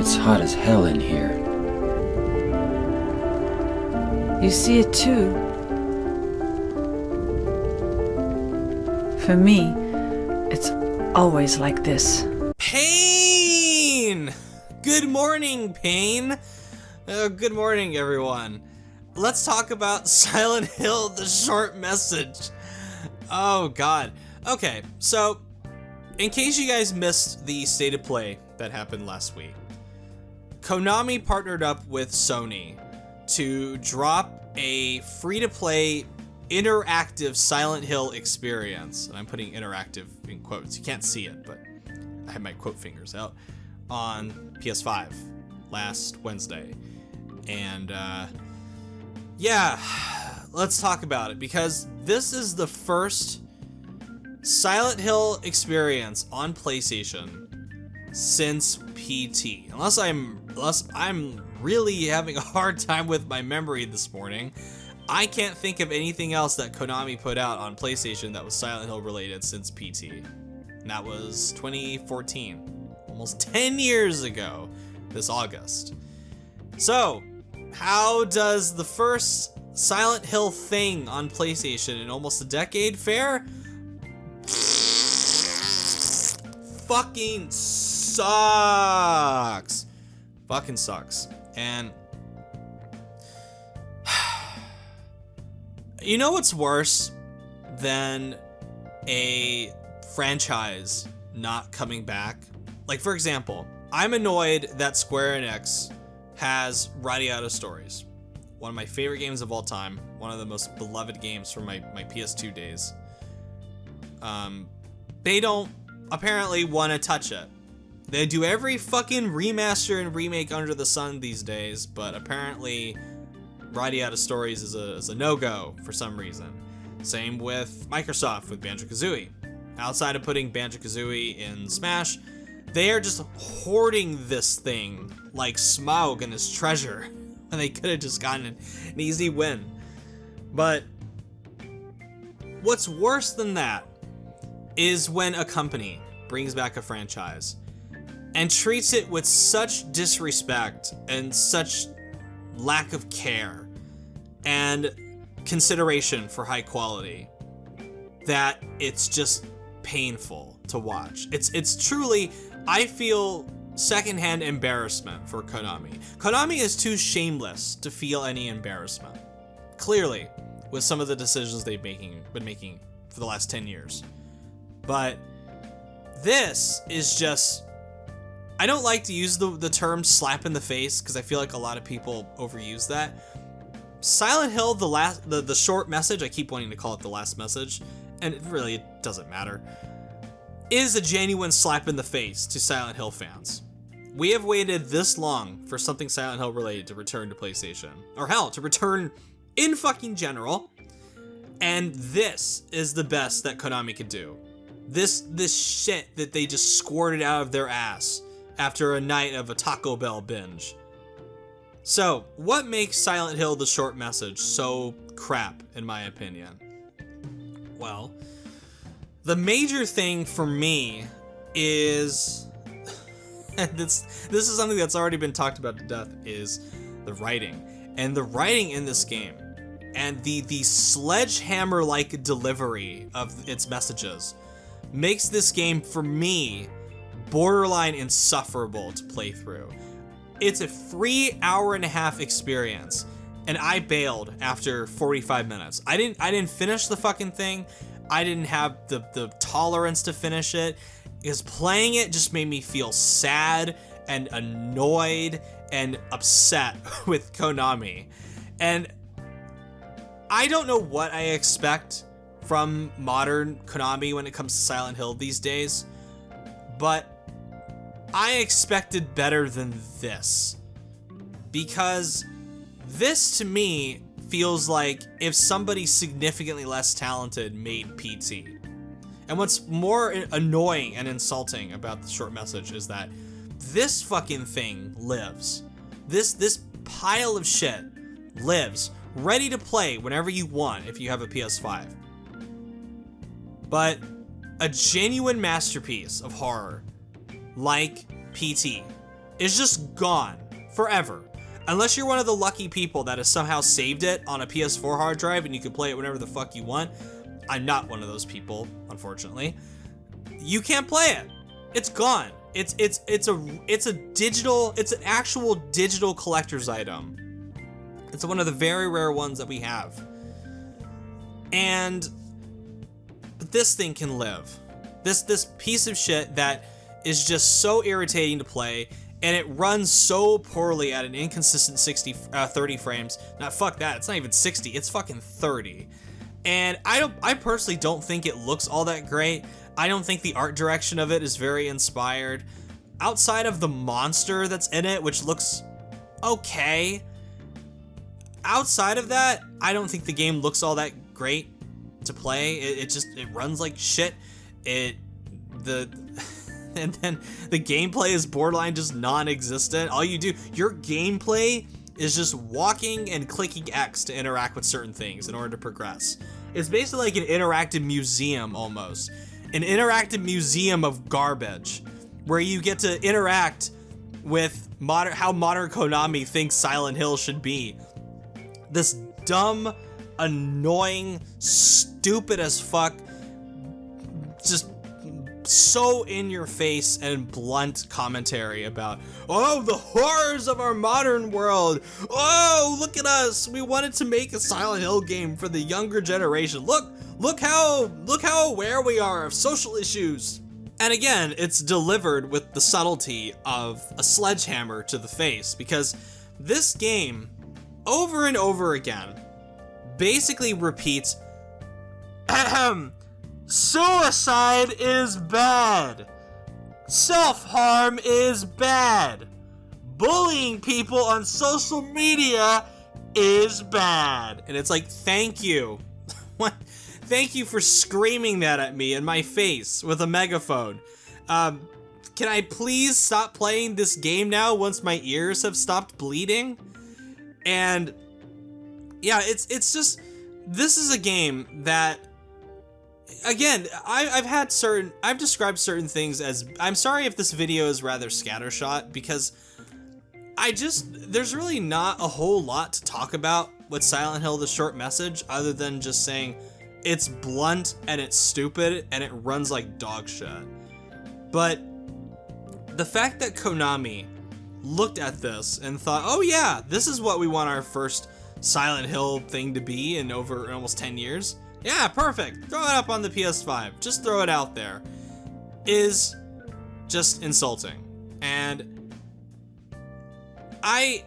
It's hot as hell in here. You see it too. For me, it's always like this. Pain! Good morning, Pain. Good morning, everyone. Let's talk about Silent Hill, the short message. Oh, God. Okay, so, in case you guys missed the state of play that happened last week, Konami partnered up with Sony to drop a free-to-play interactive Silent Hill experience. And I'm putting interactive in quotes. You can't see it, but I have my quote fingers out, on PS5 last Wednesday. And yeah, let's talk about it, because this is the first Silent Hill experience on PlayStation since PT. Unless I'm really having a hard time with my memory this morning, I can't think of anything else that Konami put out on PlayStation that was Silent Hill related since PT. And that was 2014, almost 10 years ago this August. So, how does the first Silent Hill thing on PlayStation in almost a decade fare? Fucking sucks. Fucking sucks. And you know what's worse than a franchise not coming back? Like, for example, I'm annoyed that Square Enix has Writing Out of Stories, one of my favorite games of all time, one of the most beloved games from my PS2 days. They don't apparently want to touch it. They do every fucking remaster and remake under the sun these days, but apparently Writing Out of Stories is a no-go for some reason. Same with Microsoft with Banjo-Kazooie. Outside of putting Banjo-Kazooie in Smash, they are just hoarding this thing like Smaug and his treasure, when they could have just gotten an easy win. But what's worse than that is when a company brings back a franchise and treats it with such disrespect and such lack of care and consideration for high quality that it's just painful to watch. It's truly, I feel, secondhand embarrassment for Konami. Konami is too shameless to feel any embarrassment, clearly, with some of the decisions they've been making for the last 10 years. But this is just, I don't like to use the term slap in the face, because I feel like a lot of people overuse that. Silent Hill, the short message, I keep wanting to call it the last message, and it really doesn't matter, is a genuine slap in the face to Silent Hill fans. We have waited this long for something Silent Hill related to return to PlayStation, or hell, to return in fucking general, and this is the best that Konami could do. This shit that they just squirted out of their ass after a night of a Taco Bell binge. So, what makes Silent Hill the short message so crap, in my opinion? Well, the major thing for me is, and this is something that's already been talked about to death, is the writing. And the writing in this game, and the sledgehammer-like delivery of its messages, makes this game, for me, borderline insufferable to play through. It's a 3.5-hour experience, and I bailed after 45 minutes. I didn't finish the fucking thing. I didn't have the tolerance to finish it, because playing it just made me feel sad and annoyed and upset with Konami. And I don't know what I expect from modern Konami when it comes to Silent Hill these days, but I expected better than this, because this to me feels like if somebody significantly less talented made PT. And what's more annoying and insulting about the short message is that this fucking thing lives. This pile of shit lives, ready to play whenever you want if you have a PS5. But a genuine masterpiece of horror, like PT, is just gone forever. Unless you're one of the lucky people that has somehow saved it on a PS4 hard drive and you can play it whenever the fuck you want. I'm not one of those people, unfortunately. You can't play it. It's gone. It's an actual digital collector's item. It's one of the very rare ones that we have. And this thing can live. This piece of shit that is just so irritating to play, and it runs so poorly at an inconsistent 30 frames. Now, fuck that. It's not even 60. It's fucking 30. And I personally don't think it looks all that great. I don't think the art direction of it is very inspired. Outside of the monster that's in it, which looks okay. Outside of that, I don't think the game looks all that great to play. It runs like shit. And then the gameplay is borderline just non-existent. All you do, your gameplay is just walking and clicking X to interact with certain things in order to progress. It's basically like an interactive museum almost. An interactive museum of garbage where you get to interact with how modern Konami thinks Silent Hill should be. This dumb, annoying, stupid as fuck, just so in your face and blunt commentary about, oh, the horrors of our modern world. Oh, look at us. We wanted to make a Silent Hill game for the younger generation. Look how aware we are of social issues. And again, it's delivered with the subtlety of a sledgehammer to the face, because this game over and over again basically repeats, suicide is bad. Self-harm is bad. Bullying people on social media is bad. And it's like, thank you. What? Thank you for screaming that at me in my face with a megaphone. Can I please stop playing this game now once my ears have stopped bleeding? And yeah, it's just, this is a game that, again, I've described certain things as, I'm sorry if this video is rather scattershot, because there's really not a whole lot to talk about with Silent Hill, the short message, other than just saying it's blunt and it's stupid and it runs like dog shit. But the fact that Konami looked at this and thought, oh yeah, this is what we want our first Silent Hill thing to be in over almost 10 years. Yeah, perfect. Throw it up on the PS5. Just throw it out there. Is just insulting. And I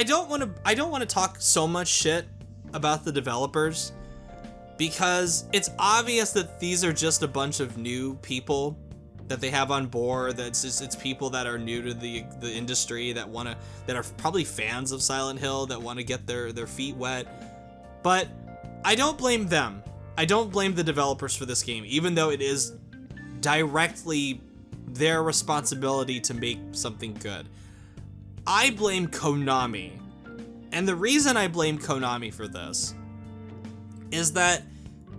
don't want to talk so much shit about the developers, because it's obvious that these are just a bunch of new people that they have on board. It's people that are new to the industry that are probably fans of Silent Hill, that want to get their feet wet. But I don't blame them. I don't blame the developers for this game, even though it is directly their responsibility to make something good. I blame Konami. And the reason I blame Konami for this is that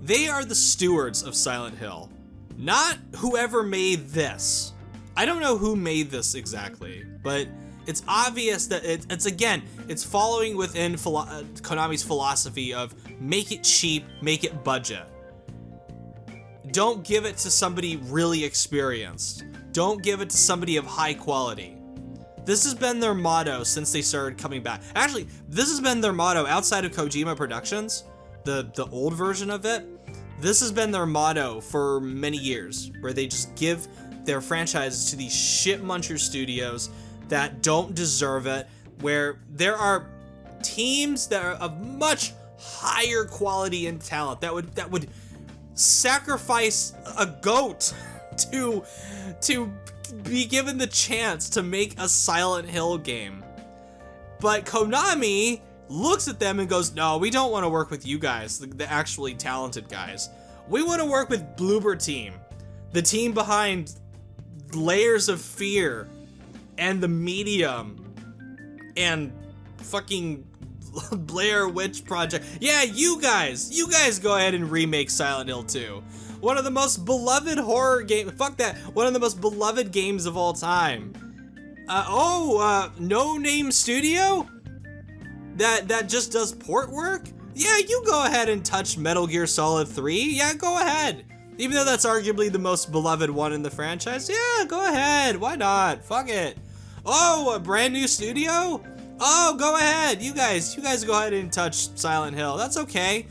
they are the stewards of Silent Hill, not whoever made this. I don't know who made this exactly, but it's obvious that it's following within Konami's philosophy of make it cheap, make it budget. Don't give it to somebody really experienced. Don't give it to somebody of high quality. This has been their motto since they started coming back. Actually, this has been their motto outside of Kojima Productions, the old version of it. This has been their motto for many years, where they just give their franchises to these shit muncher studios that don't deserve it, where there are teams that are of much higher quality and talent that would sacrifice a goat to be given the chance to make a Silent Hill game. But Konami looks at them and goes, no, we don't want to work with you guys, the actually talented guys. We want to work with Bloober Team, the team behind Layers of Fear and The Medium and fucking Blair Witch Project. Yeah, you guys go ahead and remake Silent Hill 2. One of the most beloved horror games, one of the most beloved games of all time. No Name Studio? That just does port work? Yeah, you go ahead and touch Metal Gear Solid 3. Yeah, go ahead. Even though that's arguably the most beloved one in the franchise, yeah, go ahead. Why not? Fuck it. Oh, a brand new studio? Oh, go ahead. You guys go ahead and touch Silent Hill. That's okay.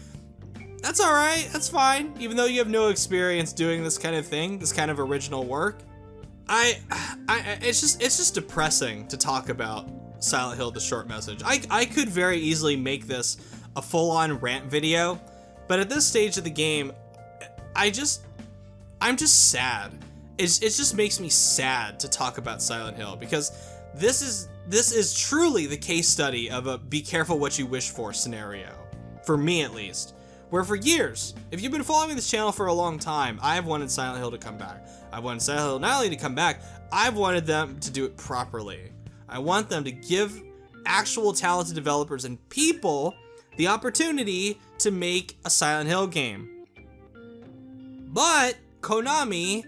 That's all right. That's fine. Even though you have no experience doing this kind of thing, this kind of original work. It's just depressing to talk about Silent Hill, the short message. I could very easily make this a full-on rant video, but at this stage of the game, I'm just sad. It just makes me sad to talk about Silent Hill, because this is truly the case study of a be careful what you wish for scenario, for me at least. Where for years, if you've been following this channel for a long time, I've wanted Silent Hill to come back. I've wanted Silent Hill not only to come back, I've wanted them to do it properly. I want them to give actual talented developers and people the opportunity to make a Silent Hill game. But Konami,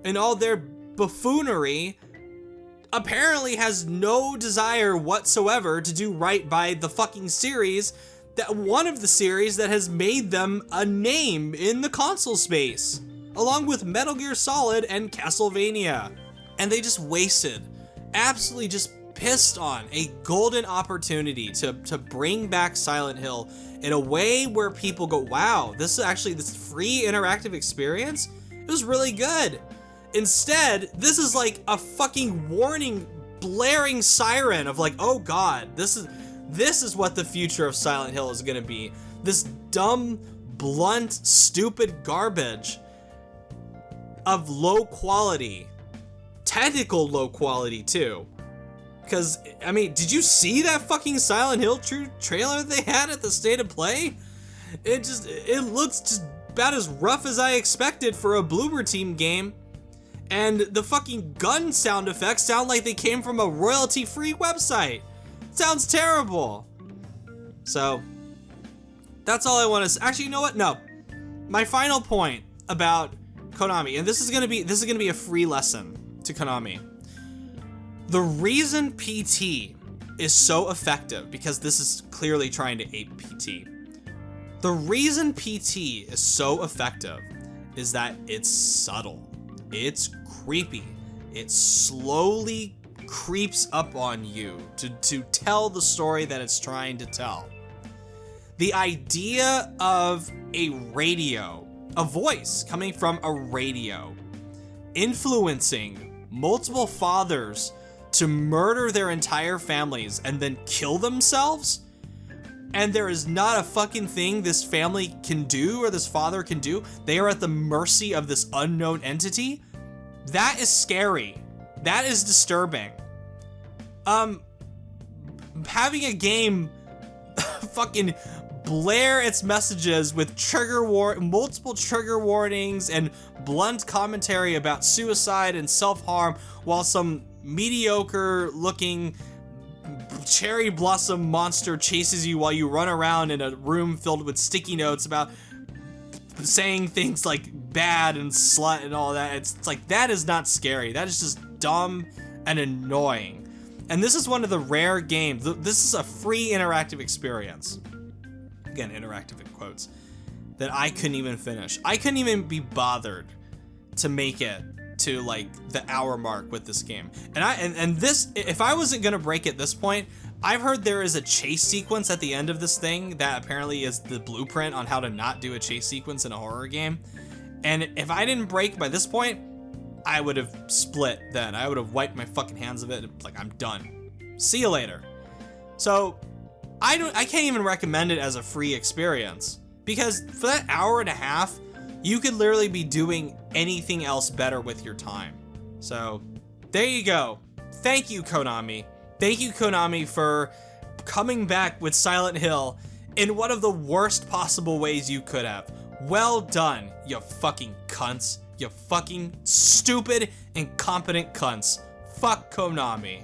in all their buffoonery, apparently has no desire whatsoever to do right by the fucking series, that one of the series that has made them a name in the console space, along with Metal Gear Solid and Castlevania. And they just wasted, absolutely just pissed on a golden opportunity to bring back Silent Hill in a way where people go, wow, this free interactive experience, it was really good. Instead, this is like a fucking warning, blaring siren of like, oh god, this is what the future of Silent Hill is gonna be. This dumb, blunt, stupid garbage of low quality. Technical low quality too. Because, I mean, did you see that fucking Silent Hill trailer they had at the State of Play? It looks just about as rough as I expected for a Bloober Team game. And the fucking gun sound effects sound like they came from a royalty-free website. It sounds terrible. So, that's all I want to say. Actually, you know what? No. My final point about Konami, and this is gonna be a free lesson to Konami. The reason PT is so effective, because this is clearly trying to ape PT. The reason PT is so effective is that it's subtle. It's creepy. It slowly creeps up on you to tell the story that it's trying to tell. The idea of a radio, a voice coming from a radio, influencing multiple fathers to murder their entire families and then kill themselves, and there is not a fucking thing this family can do or this father can do. They are at the mercy of this unknown entity. That is scary. That is disturbing. Having a game fucking blare its messages with multiple trigger warnings and blunt commentary about suicide and self-harm, while some mediocre looking cherry blossom monster chases you while you run around in a room filled with sticky notes about saying things like bad and slut and all that. It's like, that is not scary. That is just dumb and annoying. And this is one of the rare games. This is a free interactive experience. Again, interactive in quotes. That I couldn't even finish. I couldn't even be bothered to make it to like the hour mark with this game. And this, if I wasn't gonna break at this point, I've heard there is a chase sequence at the end of this thing that apparently is the blueprint on how to not do a chase sequence in a horror game. And if I didn't break by this point, I would have split then. I would have wiped my fucking hands of it. Like, I'm done. See you later. So I can't even recommend it as a free experience, because for that hour and a half, you could literally be doing anything else better with your time. So there you go. Thank you, Konami. Thank you, Konami, for coming back with Silent Hill in one of the worst possible ways you could have. Well done, you fucking cunts. You fucking stupid, incompetent cunts. Fuck Konami.